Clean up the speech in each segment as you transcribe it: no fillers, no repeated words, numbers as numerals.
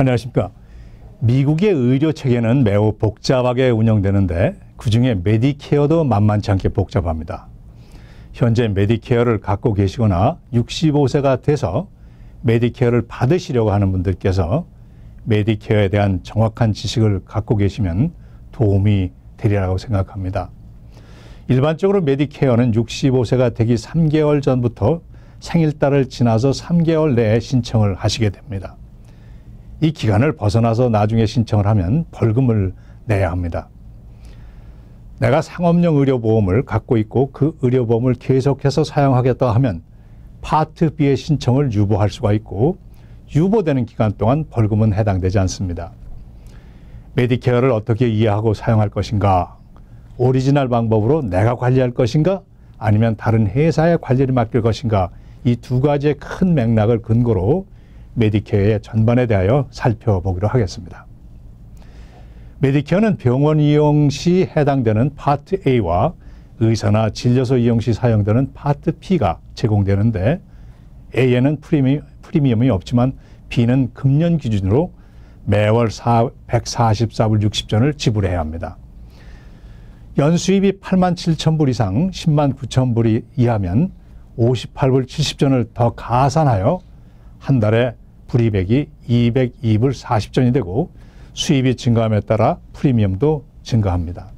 안녕하십니까. 미국의 의료 체계는 매우 복잡하게 운영되는데 그중에 메디케어도 만만치 않게 복잡합니다. 현재 메디케어를 갖고 계시거나 65세가 돼서 메디케어를 받으시려고 하는 분들께서 메디케어에 대한 정확한 지식을 갖고 계시면 도움이 되리라고 생각합니다. 일반적으로 메디케어는 65세가 되기 3개월 전부터 생일달을 지나서 3개월 내에 신청을 하시게 됩니다. 이 기간을 벗어나서 나중에 신청을 하면 벌금을 내야 합니다. 내가 상업용 의료보험을 갖고 있고 그 의료보험을 계속해서 사용하겠다 하면 파트 B의 신청을 유보할 수가 있고 유보되는 기간 동안 벌금은 해당되지 않습니다. 메디케어를 어떻게 이해하고 사용할 것인가? 오리지널 방법으로 내가 관리할 것인가? 아니면 다른 회사에 관리를 맡길 것인가? 이 두 가지의 큰 맥락을 근거로 메디케어의 전반에 대하여 살펴보기로 하겠습니다. 메디케어는 병원 이용 시 해당되는 파트 A와 의사나 진료소 이용 시 사용되는 파트 B가 제공되는데 A에는 프리미엄이 없지만 B는 금년 기준으로 매월 144불 60전을 지불해야 합니다. 연수입이 87,000불 이상 109,000불이 이하면 58불 70전을 더 가산하여 한 달에 불이백이 202불 40전이 되고 수입이 증가함에 따라 프리미엄도 증가합니다.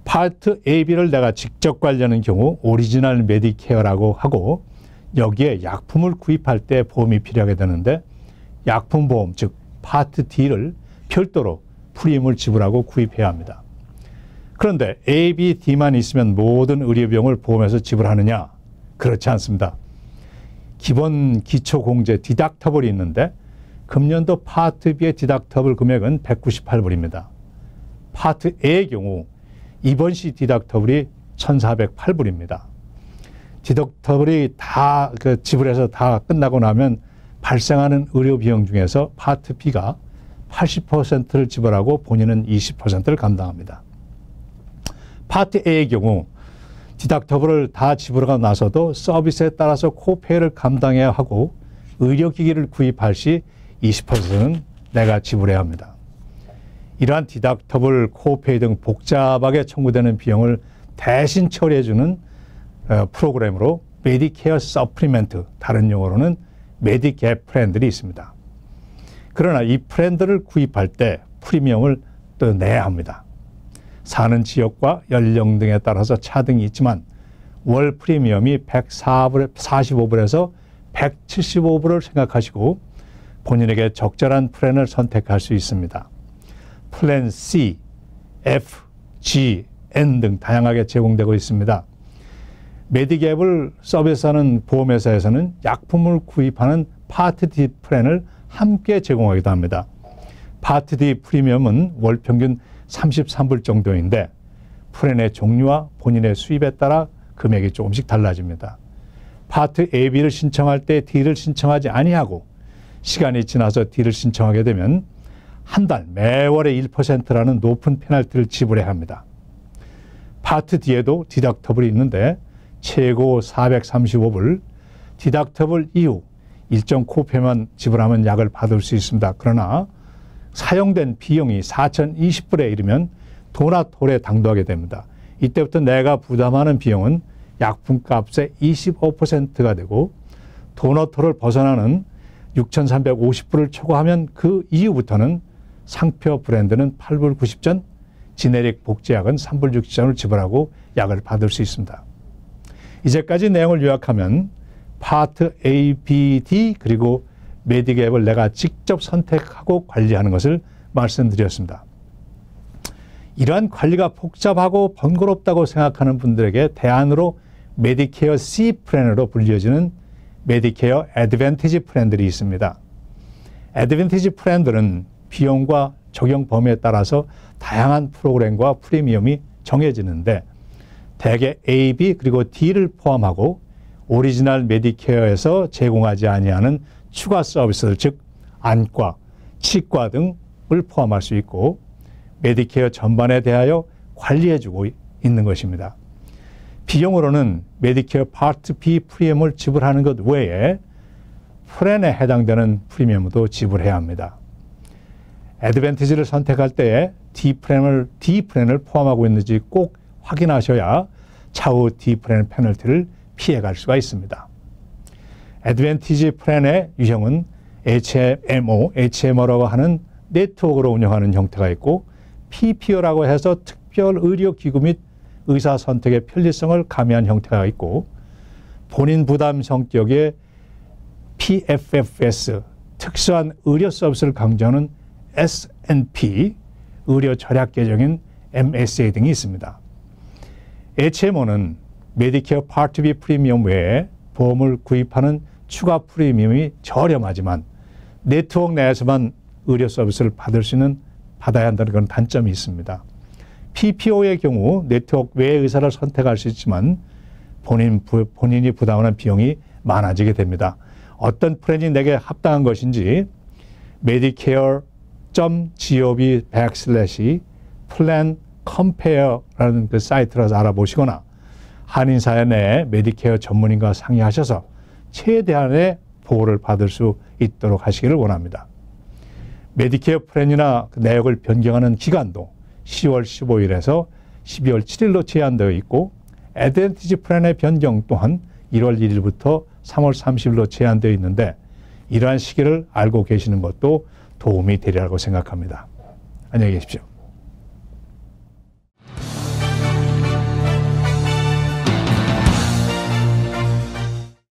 파트 AB를 내가 직접 관리하는 경우 오리지널 메디케어라고 하고 여기에 약품을 구입할 때 보험이 필요하게 되는데 약품보험 즉 파트 D를 별도로 프리미엄을 지불하고 구입해야 합니다. 그런데 A, B, D만 있으면 모든 의료비용을 보험에서 지불하느냐? 그렇지 않습니다. 기본 기초공제 디덕터블이 있는데 금년도 파트 B의 디덕터블 금액은 198불입니다. 파트 A의 경우 이번 시 디덕터블이 1,408불입니다. 디덕터블이 다 지불해서 다 끝나고 나면 발생하는 의료비용 중에서 파트 B가 80%를 지불하고 본인은 20%를 감당합니다. 파트 A의 경우 디덕터블을 다 지불하고 나서도 서비스에 따라서 코페이를 감당해야 하고 의료기기를 구입할 시 20%는 내가 지불해야 합니다. 이러한 디덕터블, 코페이 등 복잡하게 청구되는 비용을 대신 처리해주는 프로그램으로 메디케어 서플리멘트, 다른 용어로는 메디캡 플랜들이 있습니다. 그러나 이 플랜들을 구입할 때 프리미엄을 또 내야 합니다. 사는 지역과 연령 등에 따라서 차등이 있지만 월 프리미엄이 145불에서 175불을 생각하시고 본인에게 적절한 플랜을 선택할 수 있습니다. 플랜 C, F, G, N 등 다양하게 제공되고 있습니다. 메디캡을 서비스하는 보험회사에서는 약품을 구입하는 파트 D 플랜을 함께 제공하기도 합니다. 파트 D 프리미엄은 월 평균 33불 정도인데 플랜의 종류와 본인의 수입에 따라 금액이 조금씩 달라집니다. 파트 AB를 신청할 때 D를 신청하지 아니하고 시간이 지나서 D를 신청하게 되면 한 달 매월의 1%라는 높은 페널티를 지불해야 합니다. 파트 D에도 디덕터블이 있는데 최고 435불, 디덕터블 이후 일정 코페만 지불하면 약을 받을 수 있습니다. 그러나 사용된 비용이 4,020불에 이르면 도나톨에 당도하게 됩니다. 이때부터 내가 부담하는 비용은 약품값의 25%가 되고 도나톨을 벗어나는 6,350불을 초과하면 그 이후부터는 상표 브랜드는 8불 90전, 지네릭 복제약은 3불 60전을 지불하고 약을 받을 수 있습니다. 이제까지 내용을 요약하면 파트 A, B, D 그리고 메디캡을 내가 직접 선택하고 관리하는 것을 말씀드렸습니다. 이러한 관리가 복잡하고 번거롭다고 생각하는 분들에게 대안으로 메디케어 C 플랜으로 불려지는 메디케어 애드밴티지 플랜들이 있습니다. 애드밴티지 플랜들은 비용과 적용 범위에 따라서 다양한 프로그램과 프리미엄이 정해지는데 대개 A, B 그리고 D를 포함하고 오리지널 메디케어에서 제공하지 아니하는 추가 서비스들 즉 안과, 치과 등을 포함할 수 있고 메디케어 전반에 대하여 관리해주고 있는 것입니다. 비용으로는 메디케어 파트 B 프리미엄을 지불하는 것 외에 플랜에 해당되는 프리미엄도 지불해야 합니다. 애드밴티지를 선택할 때에 D플랜을 포함하고 있는지 꼭 확인하셔야 차후 D플랜 페널티를 피해갈 수가 있습니다. 애드밴티지 플랜의 유형은 HMO라고 하는 네트워크로 운영하는 형태가 있고 PPO라고 해서 특별 의료기구 및 의사 선택의 편리성을 가미한 형태가 있고 본인 부담 성격의 PFFS, 특수한 의료 서비스를 강조하는 S&P, 의료 절약 계정인 MSA 등이 있습니다. HMO는 메디케어 파트 B 프리미엄 외에 보험을 구입하는 추가 프리미엄이 저렴하지만 네트워크 내에서만 의료 서비스를 받아야 한다는 그런 단점이 있습니다. PPO의 경우 네트워크 외의 의사를 선택할 수 있지만 본인이 부담하는 비용이 많아지게 됩니다. 어떤 플랜이 내게 합당한 것인지 medicare.gov/plan-compare 라는 그 사이트라서 알아보시거나 한인사회 내 메디케어 전문인과 상의하셔서 최대한의 보호를 받을 수 있도록 하시기를 원합니다. 메디케어 플랜이나 내역을 변경하는 기간도 10월 15일에서 12월 7일로 제한되어 있고 애드밴티지 플랜의 변경 또한 1월 1일부터 3월 30일로 제한되어 있는데 이러한 시기를 알고 계시는 것도 도움이 되리라고 생각합니다. 안녕히 계십시오.